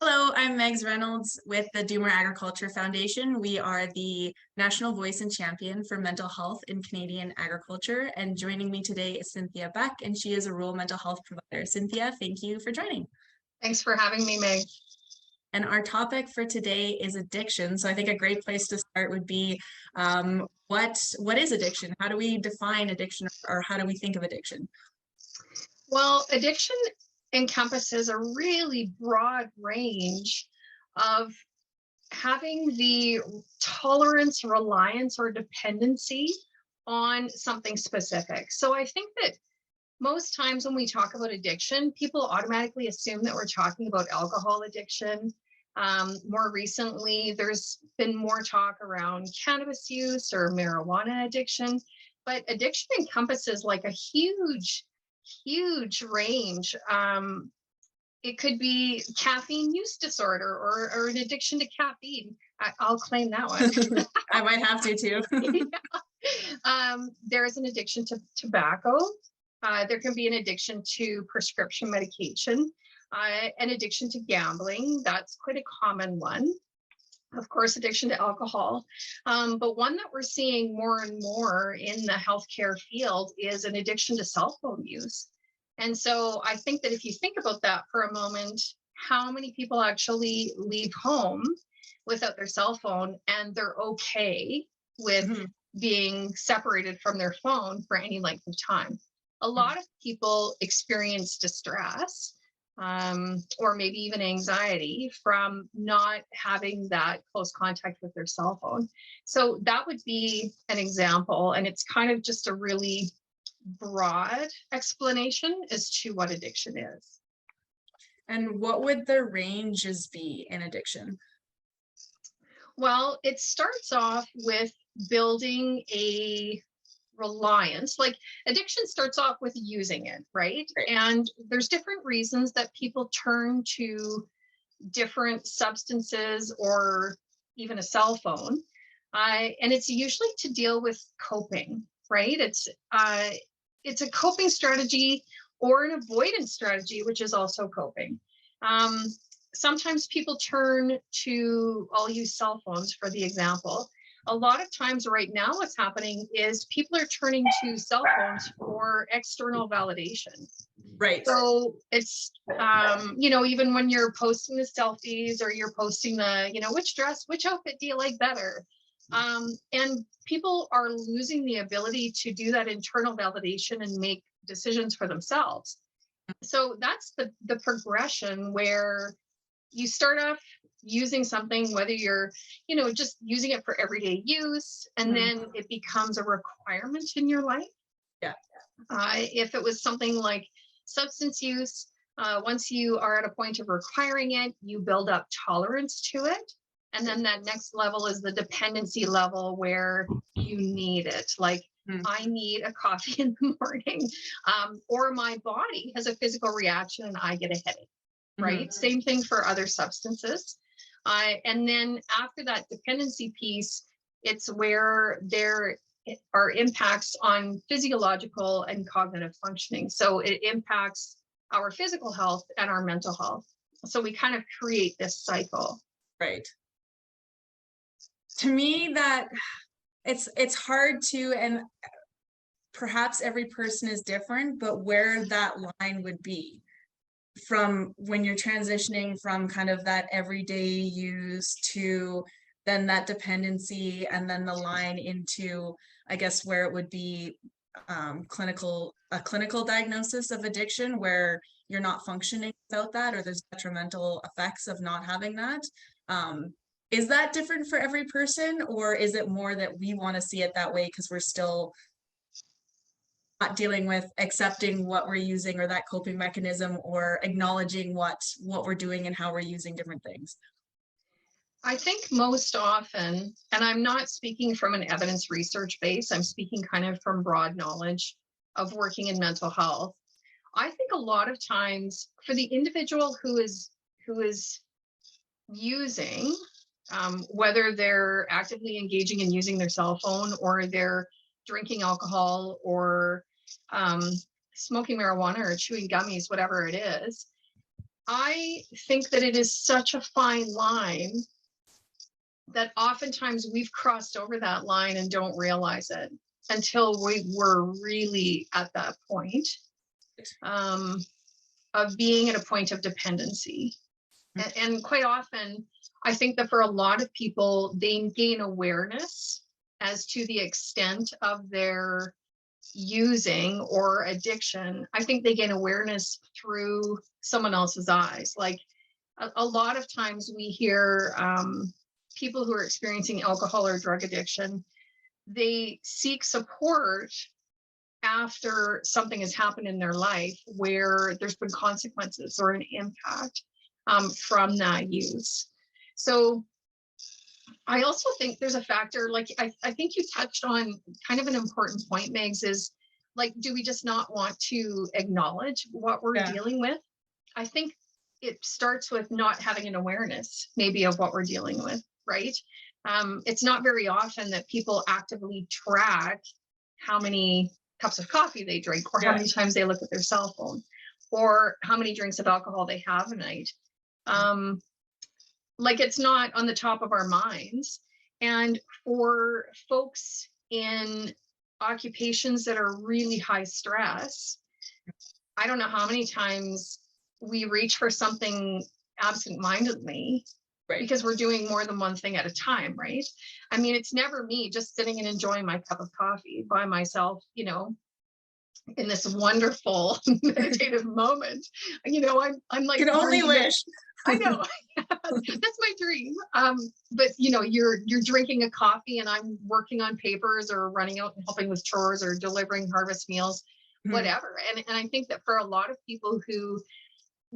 Hello, I'm Megs Reynolds with the Do MoreAgriculture Foundation. We are the national voice and champion for mental health in Canadian agriculture. And joining me today is Cynthia Beck, and she is a rural mental health provider. Cynthia, thank you for joining. Thanks for having me, Meg. And our topic for today is addiction. So I think a great place to start would be what is addiction? How do we define addiction, or how do we think of addiction? Well, addiction encompasses a really broad range of having the tolerance, reliance, or dependency on something specific. So I think that most times when we talk about addiction, people automatically assume that we're talking about alcohol addiction. More recently, there's been more talk around cannabis use or marijuana addiction, but addiction encompasses like a huge range. It could be caffeine use disorder or an addiction to caffeine. I'll claim that one. I might have to too. There's an addiction to tobacco. There can be an addiction to prescription medication, an addiction to gambling. That's quite a common one. Of course, addiction to alcohol. But one that we're seeing more and more in the healthcare field is an addiction to cell phone use. And so I think that if you think about that for a moment, how many people actually leave home without their cell phone and they're okay with being separated from their phone for any length of time? A lot of people experience distress or maybe even anxiety from not having that close contact with their cell phone. So that would be an example. And it's kind of just a really broad explanation as to what addiction is. And what would the ranges be in addiction? Well, it starts off with building a reliance. Like addiction starts off with using it, right? And there's different reasons that people turn to different substances or even a cell phone. And it's usually to deal with coping, right? It's a coping strategy or an avoidance strategy, which is also coping. Sometimes people turn to, I'll use cell phones for the example. A lot of times right now what's happening is people are turning to cell phones for external validation. Right. So it's, even when you're posting the selfies or you're posting the, which outfit do you like better? And people are losing the ability to do that internal validation and make decisions for themselves. So that's the progression where you start off using something, whether you're, just using it for everyday use, and then it becomes a requirement in your life. Yeah. If it was something like substance use, once you are at a point of requiring it, you build up tolerance to it. And then that next level is the dependency level where you need it. Like I need a coffee in the morning, or my body has a physical reaction and I get a headache, right? Same thing for other substances. And then after that dependency piece, it's where there are impacts on physiological and cognitive functioning. So it impacts our physical health and our mental health. So we kind of create this cycle. Right. To me, that it's hard to, and perhaps every person is different, but where that line would be from when you're transitioning from kind of that everyday use to then that dependency, and then the line into, I guess, where it would be a clinical diagnosis of addiction where you're not functioning without that, or there's detrimental effects of not having that. Is that different for every person, or is it more that we want to see it that way because we're still not dealing with accepting what we're using or that coping mechanism, or acknowledging what we're doing and how we're using different things? I think most often, and I'm not speaking from an evidence research base, I'm speaking kind of from broad knowledge of working in mental health. I think a lot of times for the individual who is using, whether they're actively engaging in using their cell phone, or they're drinking alcohol, or smoking marijuana, or chewing gummies, whatever it is, I think that it is such a fine line that oftentimes we've crossed over that line and don't realize it until we were really at that point of being at a point of dependency. And quite often, I think that for a lot of people, they gain awareness as to the extent of their using or addiction. I think they gain awareness through someone else's eyes. Like a lot of times we hear people who are experiencing alcohol or drug addiction, they seek support after something has happened in their life where there's been consequences or an impact from that use. So I also think there's a factor, like I think you touched on kind of an important point, Megs, is like, do we just not want to acknowledge what we're dealing with? I think it starts with not having an awareness maybe of what we're dealing with, right? It's not very often that people actively track how many cups of coffee they drink, or how many times they look at their cell phone, or how many drinks of alcohol they have a night. Like it's not on the top of our minds. And for folks in occupations that are really high stress, I don't know how many times we reach for something absent-mindedly, right? Because we're doing more than one thing at a time, right? I mean, it's never me just sitting and enjoying my cup of coffee by myself, you know, in this wonderful meditative moment. You know, I'm like, can only wish. I know. That's my dream. But you know, you're drinking a coffee and I'm working on papers or running out and helping with chores or delivering harvest meals, whatever. And I think that for a lot of people who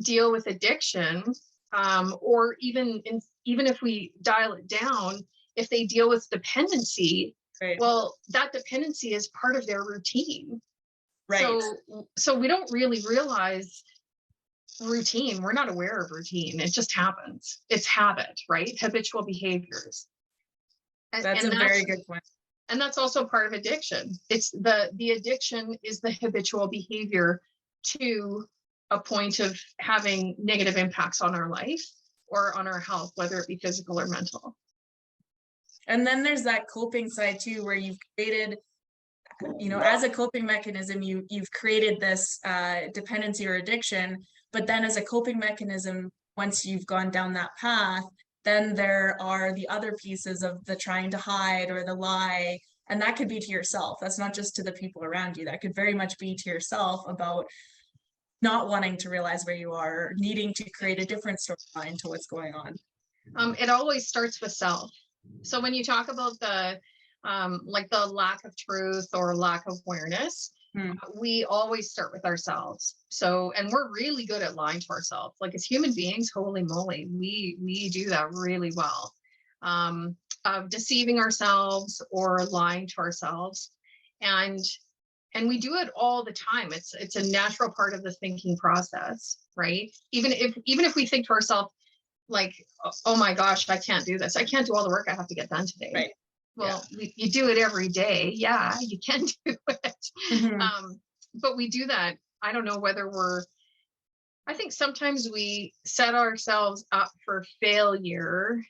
deal with addiction, or even if we dial it down, if they deal with dependency, well, that dependency is part of their routine. Right. So we don't really realize routine. We're not aware of routine. It just happens. It's habit, right? Habitual behaviors. That's a very good point. And that's also part of addiction. It's the addiction is the habitual behavior to a point of having negative impacts on our life or on our health, whether it be physical or mental. And then there's that coping side too, where you've created, you know, as a coping mechanism, you've created this dependency or addiction, but then as a coping mechanism, once you've gone down that path, then there are the other pieces of the trying to hide or the lie, and that could be to yourself. That's not just to the people around you. That could very much be to yourself about not wanting to realize where you are, or needing to create a different storyline to what's going on. It always starts with self. So when you talk about the like the lack of truth or lack of awareness, we always start with ourselves. So, and we're really good at lying to ourselves. Like as human beings, holy moly, we do that really well. Of deceiving ourselves or lying to ourselves. And we do it all the time. It's a natural part of the thinking process, right? Even if we think to ourselves, like, oh my gosh, I can't do this. I can't do all the work I have to get done today. Right. Well, you do it every day. Yeah, you can do it. But we do that. I don't know whether I think sometimes we set ourselves up for failure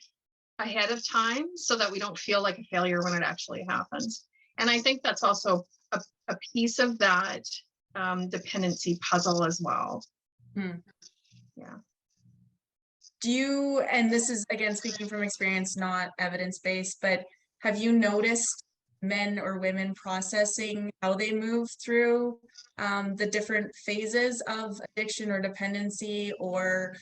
ahead of time so that we don't feel like a failure when it actually happens. And I think that's also a piece of that dependency puzzle as well. Yeah. Do you, and this is again speaking from experience, not evidence-based, but have you noticed men or women processing how they move through the different phases of addiction or dependency, or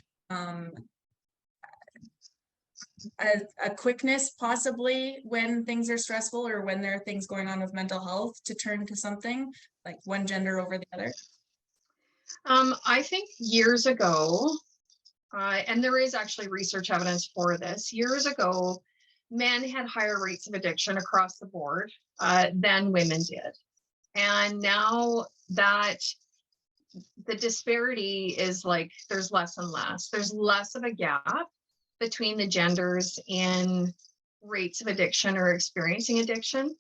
a quickness possibly when things are stressful or when there are things going on with mental health to turn to something like one gender over the other? I think years ago, and there is actually research evidence for this, years ago, men had higher rates of addiction across the board than women did. And now that the disparity is like, there's less and less. There's less of a gap between the genders in rates of addiction or experiencing addiction.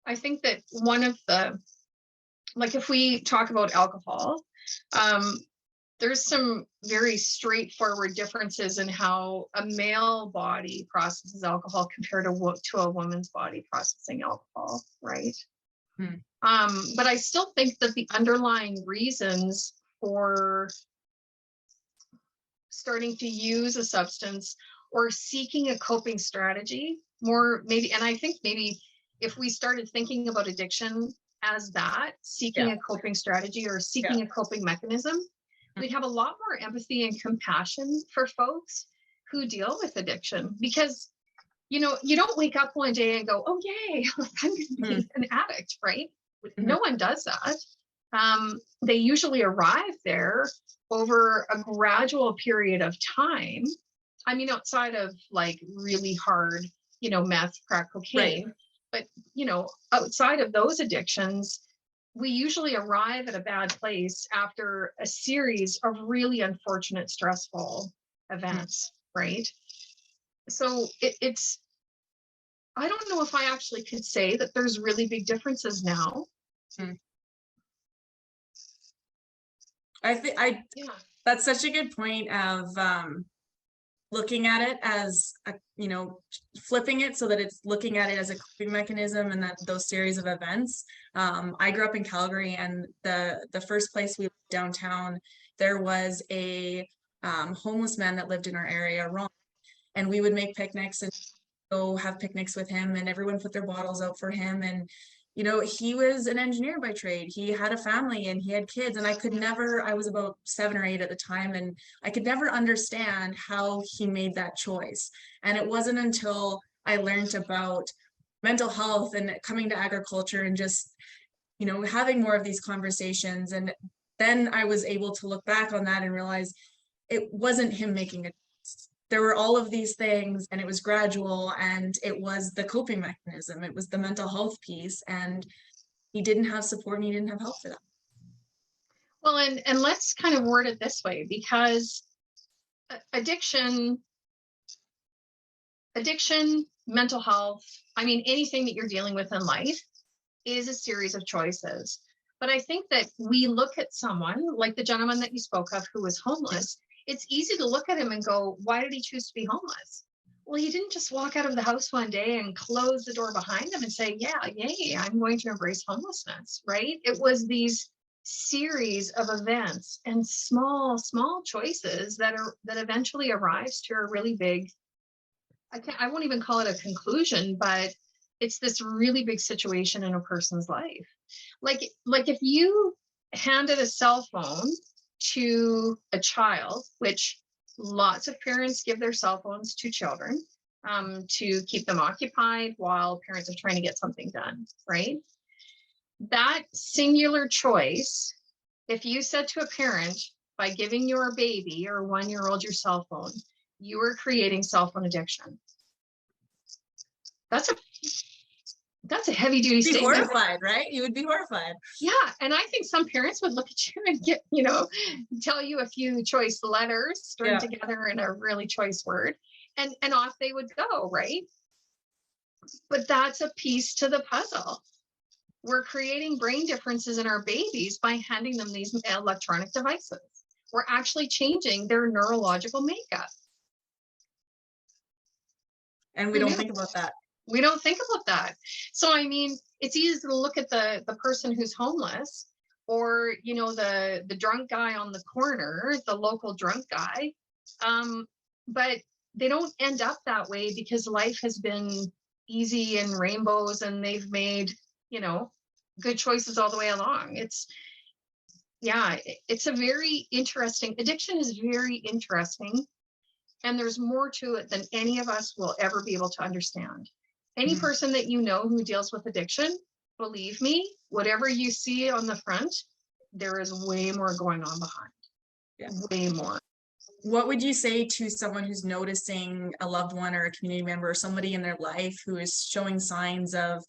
I think that one of the, like if we talk about alcohol, there's some very straightforward differences in how a male body processes alcohol compared to a woman's body processing alcohol, right? But I still think that the underlying reasons for starting to use a substance or seeking a coping strategy more maybe, and I think maybe if we started thinking about addiction as that, seeking a coping strategy or seeking a coping mechanism, we'd have a lot more empathy and compassion for folks who deal with addiction, because you know, you don't wake up one day and go, oh yay, I'm gonna be an addict, right? No one does that. They usually arrive there over a gradual period of time. I mean, outside of like really hard, you know, meth, crack, cocaine, but you know, outside of those addictions, we usually arrive at a bad place after a series of really unfortunate, stressful events, right? So it's, I don't know if I actually could say that there's really big differences now. I think that's such a good point of looking at it as a, you know, flipping it so that it's looking at it as a coping mechanism and that those series of events. I grew up in Calgary, and the first place we lived downtown, there was a homeless man that lived in our area, Ron, and we would make picnics and go have picnics with him, and everyone put their bottles out for him. And you know, he was an engineer by trade. He had a family and he had kids, and I was about 7 or 8 at the time, and I could never understand how he made that choice. And it wasn't until I learned about mental health and coming to agriculture and just, you know, having more of these conversations, and then I was able to look back on that and realize it wasn't him making a choice. There were all of these things, and it was gradual, and it was the coping mechanism. It was the mental health piece, and he didn't have support and he didn't have help for that. Well, and let's kind of word it this way, because addiction, mental health, I mean, anything that you're dealing with in life is a series of choices. But I think that we look at someone like the gentleman that you spoke of who was homeless. It's easy to look at him and go, why did he choose to be homeless? Well, he didn't just walk out of the house one day and close the door behind him and say, yeah, yay, I'm going to embrace homelessness, right? It was these series of events and small choices that eventually arrives to a really big, I won't even call it a conclusion, but it's this really big situation in a person's life. Like if you handed a cell phone to a child, which lots of parents give their cell phones to children to keep them occupied while parents are trying to get something done, right? That singular choice, if you said to a parent, by giving your baby or 1-year-old your cell phone, you are creating cell phone addiction. That's a heavy duty statement. Horrified, right? You would be horrified. Yeah. And I think some parents would look at you and get, you know, tell you a few choice letters strung together in a really choice word, and off they would go, right? But that's a piece to the puzzle. We're creating brain differences in our babies by handing them these electronic devices. We're actually changing their neurological makeup. And we don't think about that. We don't think about that. So, I mean, it's easy to look at the person who's homeless, or, you know, the drunk guy on the corner, the local drunk guy. But they don't end up that way because life has been easy and rainbows and they've made, you know, good choices all the way along. It's a very interesting, addiction is very interesting. And there's more to it than any of us will ever be able to understand. Any person that you know who deals with addiction, believe me, whatever you see on the front, there is way more going on behind. Yeah. Way more. What would you say to someone who's noticing a loved one or a community member or somebody in their life who is showing signs of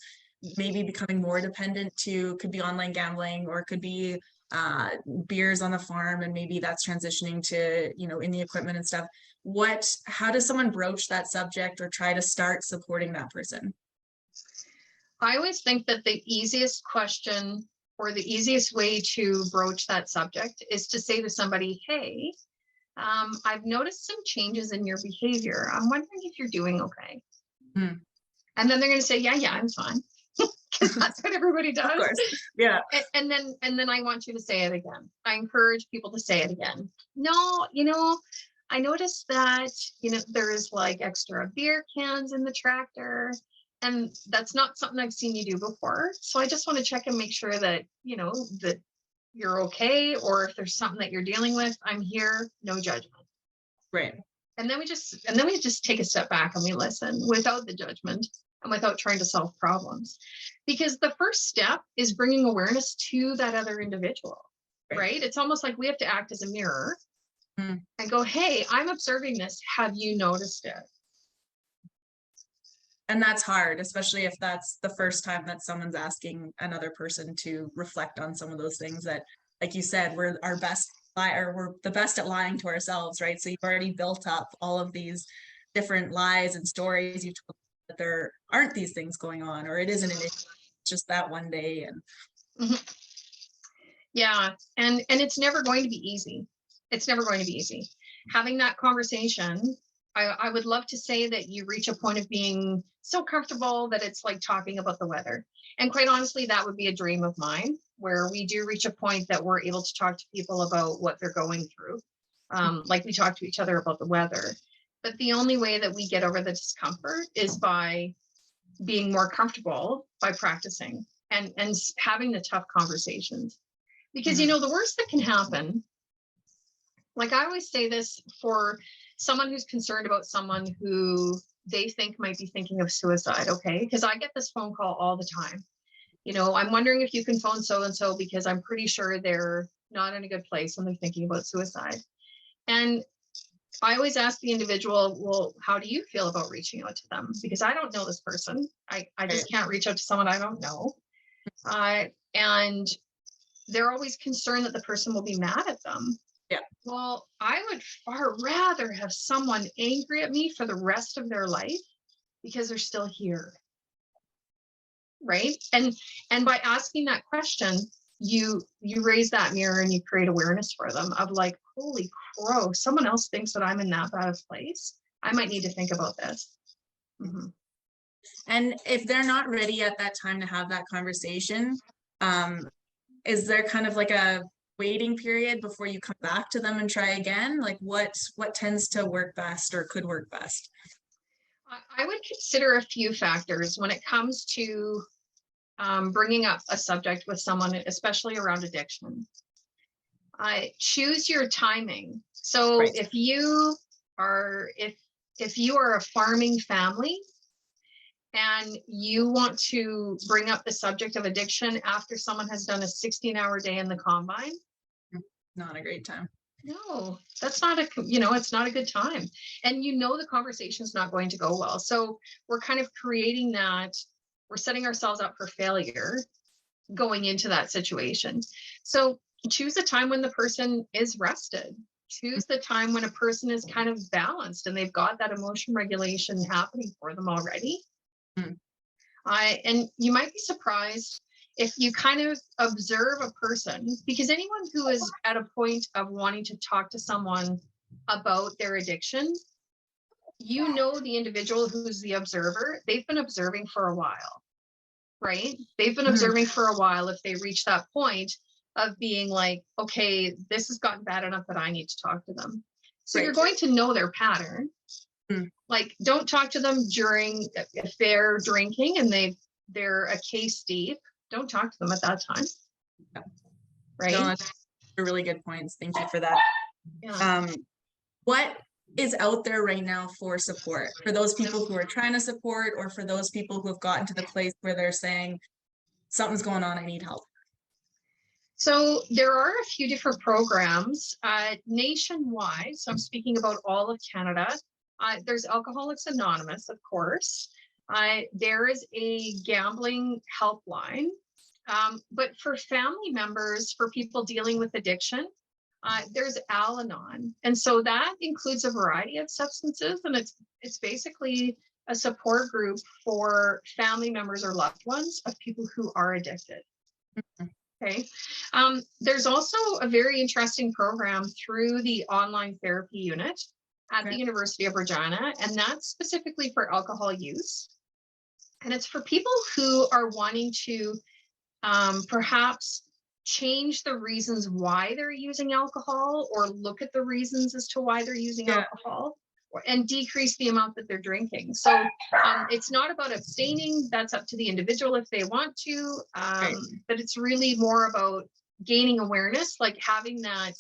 maybe becoming more dependent to, could be online gambling, or could be beers on the farm, and maybe that's transitioning to, you know, in the equipment and stuff? How does someone broach that subject or try to start supporting that person? I always think that the easiest question or the easiest way to broach that subject is to say to somebody, hey, I've noticed some changes in your behavior. I'm wondering if you're doing okay. Hmm. And then they're going to say, yeah, I'm fine. Because that's what everybody does. Of course. Yeah. And then I want you to say it again. I encourage people to say it again. No, I noticed that, there's like extra beer cans in the tractor. And that's not something I've seen you do before. So I just want to check and make sure that, that you're okay. Or if there's something that you're dealing with, I'm here, no judgment. Right. And then we just take a step back and we listen without the judgment and without trying to solve problems. Because the first step is bringing awareness to that other individual, right? It's almost like we have to act as a mirror and go, hey, I'm observing this. Have you noticed it? And that's hard, especially if that's the first time that someone's asking another person to reflect on some of those things that, like you said, we're the best at lying to ourselves, right? So you've already built up all of these different lies and stories you told that there aren't these things going on, or it isn't an issue, it's just that one day. And yeah, and it's never going to be easy. It's never going to be easy. Having that conversation, I would love to say that you reach a point of being so comfortable that it's like talking about the weather. And quite honestly, that would be a dream of mine, where we do reach a point that we're able to talk to people about what they're going through. Like we talk to each other about the weather. But the only way that we get over the discomfort is by being more comfortable, by practicing and having the tough conversations. Because, the worst that can happen, like I always say this for someone who's concerned about someone who they think might be thinking of suicide, okay? Because I get this phone call all the time. I'm wondering if you can phone so-and-so because I'm pretty sure they're not in a good place when they're thinking about suicide. And I always ask the individual, well, how do you feel about reaching out to them? Because I don't know this person. I just can't reach out to someone I don't know. And they're always concerned that the person will be mad at them. Yeah. Well, I would far rather have someone angry at me for the rest of their life because they're still here. Right. And by asking that question, you raise that mirror and you create awareness for them of like, holy crow, someone else thinks that I'm in that bad of place. I might need to think about this. Mm-hmm. And if they're not ready at that time to have that conversation, is there kind of like a waiting period before you come back to them and try again? Like what tends to work best or could work best? I would consider a few factors when it comes to bringing up a subject with someone, especially around addiction. Choose your timing. So right. if you are a farming family and you want to bring up the subject of addiction after someone has done a 16-hour day in the combine, not a great time. No, that's not it's not a good time. And the conversation is not going to go well. So we're kind of creating that, we're setting ourselves up for failure going into that situation. So choose a time when the person is rested. Choose the time when a person is kind of balanced and they've got that emotion regulation happening for them already. And you might be surprised if you kind of observe a person, because anyone who is at a point of wanting to talk to someone about their addiction, the individual who's the observer, they've been observing for a while, right? They've been observing for a while if they reach that point of being like, okay, this has gotten bad enough that I need to talk to them. So right. You're going to know their pattern. Like, don't talk to them during, if they're drinking and they're a case deep, don't talk to them at that time. Yeah. Right. No, that's really good points. Thank you for that. Yeah. What is out there right now for support for those people who are trying to support, or for those people who have gotten to the place where they're saying something's going on, I need help? So there are a few different programs nationwide. So I'm speaking about all of Canada. There's Alcoholics Anonymous, of course. There is a gambling helpline. But for family members, for people dealing with addiction, there's Al-Anon. And so that includes a variety of substances. And it's basically a support group for family members or loved ones of people who are addicted. Okay. There's also a very interesting program through the online therapy unit at the University of Regina, and that's specifically for alcohol use. And it's for people who are wanting to perhaps change the reasons why they're using alcohol, or look at the reasons as to why they're using alcohol, and decrease the amount that they're drinking. So it's not about abstaining. That's up to the individual if they want to, but it's really more about gaining awareness, like having that.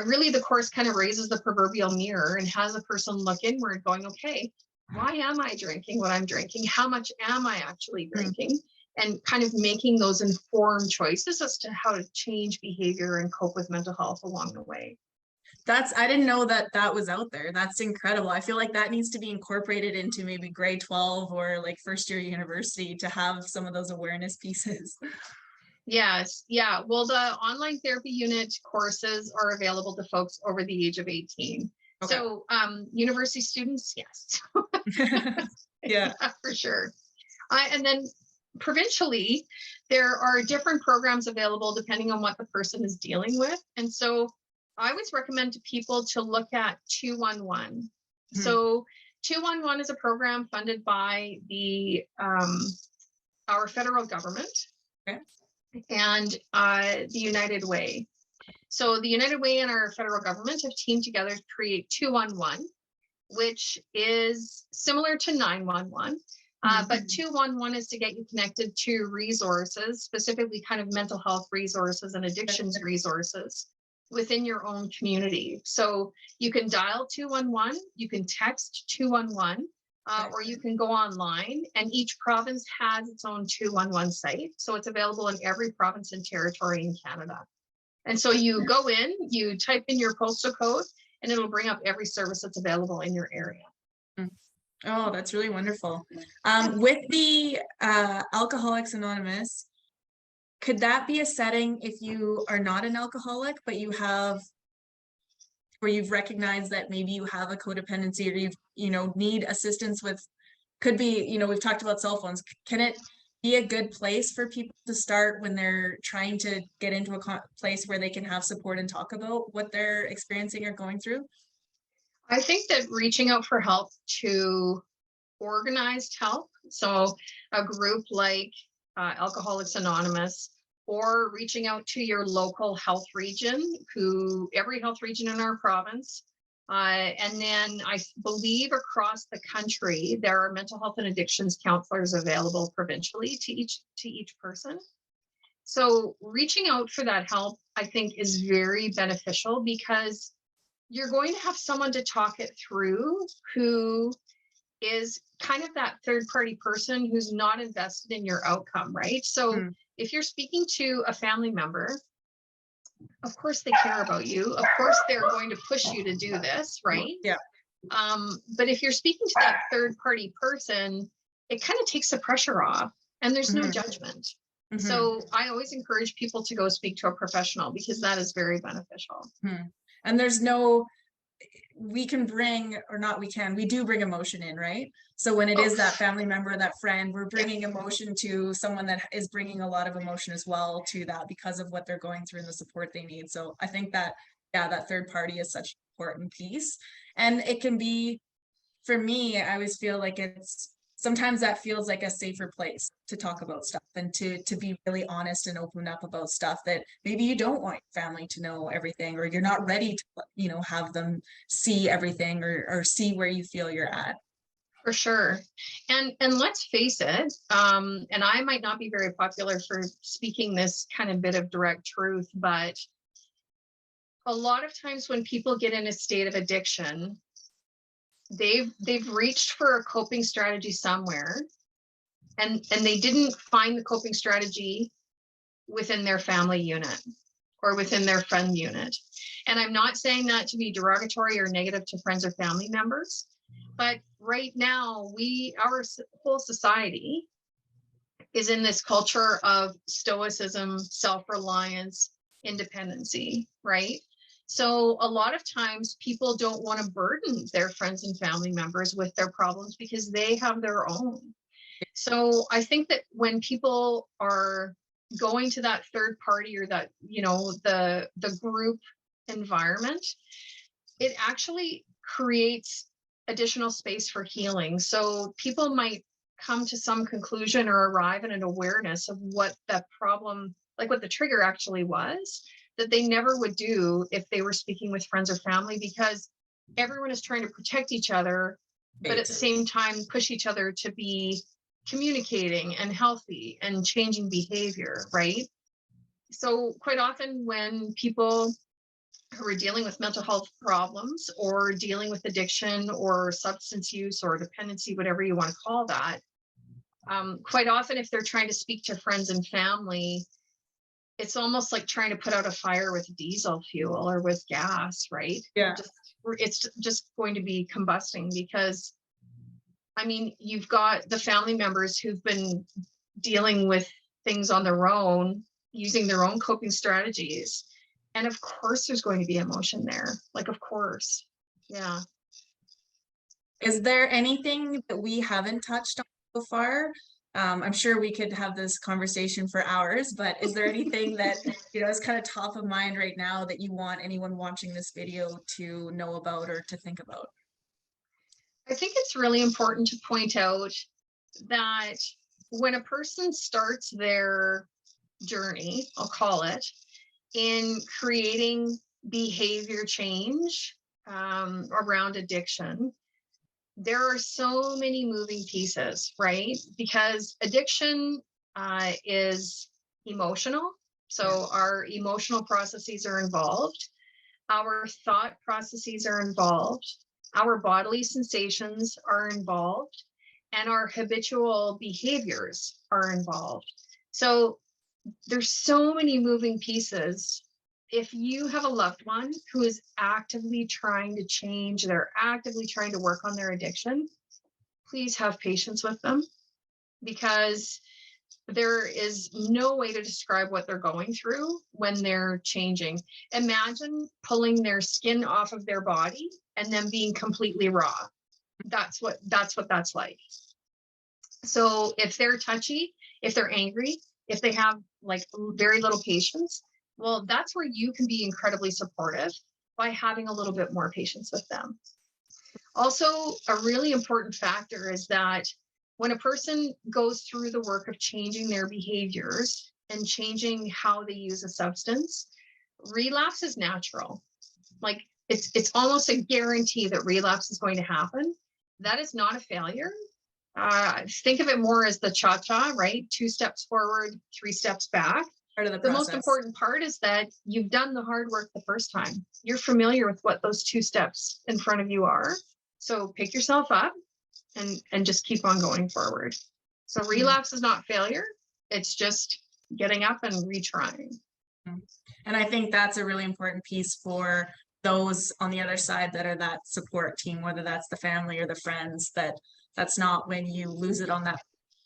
Really, the course kind of raises the proverbial mirror and has a person look inward going, okay, why am I drinking what I'm drinking? How much am I actually drinking? And kind of making those informed choices as to how to change behavior and cope with mental health along the way. I didn't know that that was out there. That's incredible. I feel like that needs to be incorporated into maybe grade 12 or like first year university to have some of those awareness pieces. Yes. Yeah. Well, the online therapy unit courses are available to folks over the age of 18. Okay. So university students, yes. Yeah, for sure. And then provincially, there are different programs available depending on what the person is dealing with. And so I always recommend to people to look at 211. So 211 is a program funded by the our federal government. Okay. And the United Way. So the United Way and our federal government have teamed together to create 211, which is similar to 911. But 211 is to get you connected to resources, specifically kind of mental health resources and addictions resources within your own community. So you can dial 211, you can text 211, or you can go online, and each province has its own 211 site. So it's available in every province and territory in Canada. And so you go in, you type in your postal code, and it'll bring up every service that's available in your area. Oh, that's really wonderful. With the Alcoholics Anonymous, could that be a setting if you are not an alcoholic, but you have, or you've recognized that maybe you have a codependency, or need assistance with, could be, we've talked about cell phones. Can it be a good place for people to start when they're trying to get into a place where they can have support and talk about what they're experiencing or going through? I think that reaching out for help to organized help, so a group like Alcoholics Anonymous, or reaching out to your local health region, every health region in our province. And then I believe across the country, there are mental health and addictions counselors available provincially to each person. So reaching out for that help, I think, is very beneficial, because you're going to have someone to talk it through who is kind of that third party person who's not invested in your outcome, right? So if you're speaking to a family member, of course they care about you. Of course they're going to push you to do this, right? Yeah. But if you're speaking to that third party person, it kind of takes the pressure off, and there's no judgment. So I always encourage people to go speak to a professional, because that is very beneficial. And there's we can bring, or not we do bring emotion in, right? So when it is that family member, that friend, we're bringing emotion to someone that is bringing a lot of emotion as well to that, because of what they're going through and the support they need. So I think that, that third party is such an important piece. And it can be, for me, I always feel like sometimes that feels like a safer place to talk about stuff, and to be really honest and open up about stuff that maybe you don't want your family to know everything, or you're not ready to, have them see everything, or see where you feel you're at. For sure. And let's face it, and I might not be very popular for speaking this kind of bit of direct truth, but a lot of times when people get in a state of addiction, they've reached for a coping strategy somewhere, and they didn't find the coping strategy within their family unit or within their friend unit. And I'm not saying that to be derogatory or negative to friends or family members, but right now our whole society is in this culture of stoicism, self-reliance, independency, right? So a lot of times people don't want to burden their friends and family members with their problems, because they have their own. So I think that when people are going to that third party or that, the group environment, it actually creates additional space for healing. So people might come to some conclusion or arrive at an awareness of what that problem, like what the trigger actually was, that they never would do if they were speaking with friends or family, because everyone is trying to protect each other, but at the same time push each other to be communicating and healthy and changing behavior, right? So quite often when people who are dealing with mental health problems or dealing with addiction or substance use or dependency, whatever you want to call that, quite often if they're trying to speak to friends and family, it's almost like trying to put out a fire with diesel fuel or with gas, right? Yeah. It's just going to be combusting, because I mean, you've got the family members who've been dealing with things on their own, using their own coping strategies. And of course, there's going to be emotion there. Like, of course. Yeah. Is there anything that we haven't touched on so far? I'm sure we could have this conversation for hours, but is there anything that, is kind of top of mind right now that you want anyone watching this video to know about or to think about? I think it's really important to point out that when a person starts their journey, I'll call it, in creating behavior change around addiction, there are so many moving pieces, right? Because addiction is emotional. So our emotional processes are involved. Our thought processes are involved. Our bodily sensations are involved. And our habitual behaviors are involved. So there's so many moving pieces. If you have a loved one who is actively trying to change, they're actively trying to work on their addiction, please have patience with them, because there is no way to describe what they're going through when they're changing. Imagine pulling their skin off of their body and then being completely raw. That's what that's like. So if they're touchy, if they're angry, if they have like very little patience, well, that's where you can be incredibly supportive by having a little bit more patience with them. Also, a really important factor is that when a person goes through the work of changing their behaviors and changing how they use a substance, relapse is natural. Like it's almost a guarantee that relapse is going to happen. That is not a failure. Think of it more as the cha-cha, right? 2 steps forward, 3 steps back. Part of the The process. most important part is that you've done the hard work the first time. You're familiar with what those 2 steps in front of you are. So pick yourself up and just keep on going forward. So relapse is not failure. It's just getting up and retrying. And I think that's a really important piece for those on the other side that are that support team, whether that's the family or the friends, that's not when you lose it on that,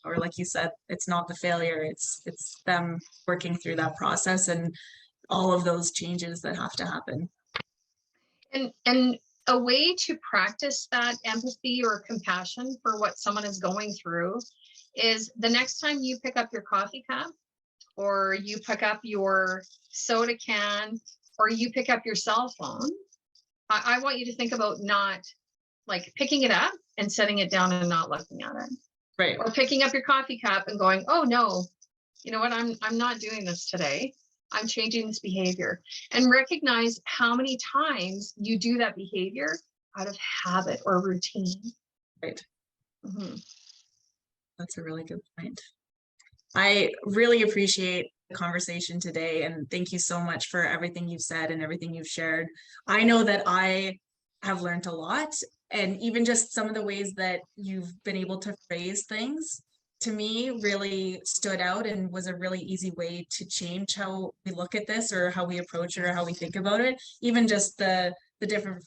or like you said, it's not the failure, it's them working through that process and all of those changes that have to happen. And a way to practice that empathy or compassion for what someone is going through is the next time you pick up your coffee cup, or you pick up your soda can, or you pick up your cell phone, I want you to think about not like picking it up and setting it down and not looking at it. Right. Or picking up your coffee cup and going, oh no, you know what, I'm not doing this today. I'm changing this behavior. And recognize how many times you do that behavior out of habit or routine. Right. Mm-hmm. That's a really good point. I really appreciate the conversation today, and thank you so much for everything you've said and everything you've shared. I know that I have learned a lot, and even just some of the ways that you've been able to phrase things to me really stood out and was a really easy way to change how we look at this or how we approach it or how we think about it. Even just the different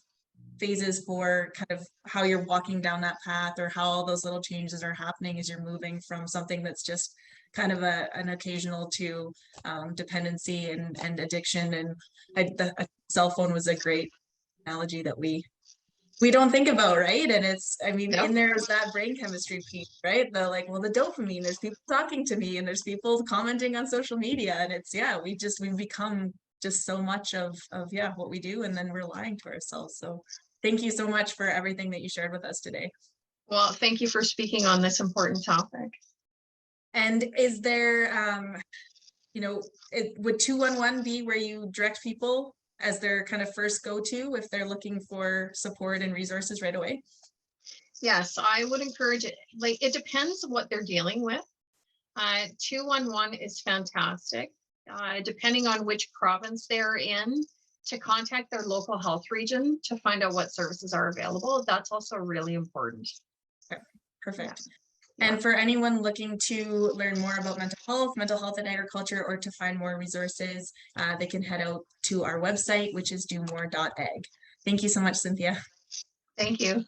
phases for kind of how you're walking down that path, or how all those little changes are happening as you're moving from something that's just kind of an occasional to dependency and addiction. And a cell phone was a great analogy that we we don't think about, right? And it's, I mean, Nope. in there is that brain chemistry piece, right? The like, well, the dopamine, there's people talking to me and there's people commenting on social media. And it's, yeah, we've become just so much of yeah, what we do, and then we're lying to ourselves. So thank you so much for everything that you shared with us today. Well, thank you for speaking on this important topic. And is there, you know, would 211 be where you direct people as their kind of first go-to if they're looking for support and resources right away? Yes, I would encourage it. Like, it depends what they're dealing with. 211 is fantastic. Depending on which province they're in, to contact their local health region to find out what services are available. That's also really important. Okay, perfect. Yeah. And for anyone looking to learn more about mental health in agriculture, or to find more resources, they can head out to our website, which is domore.ag. Thank you so much, Cynthia. Thank you.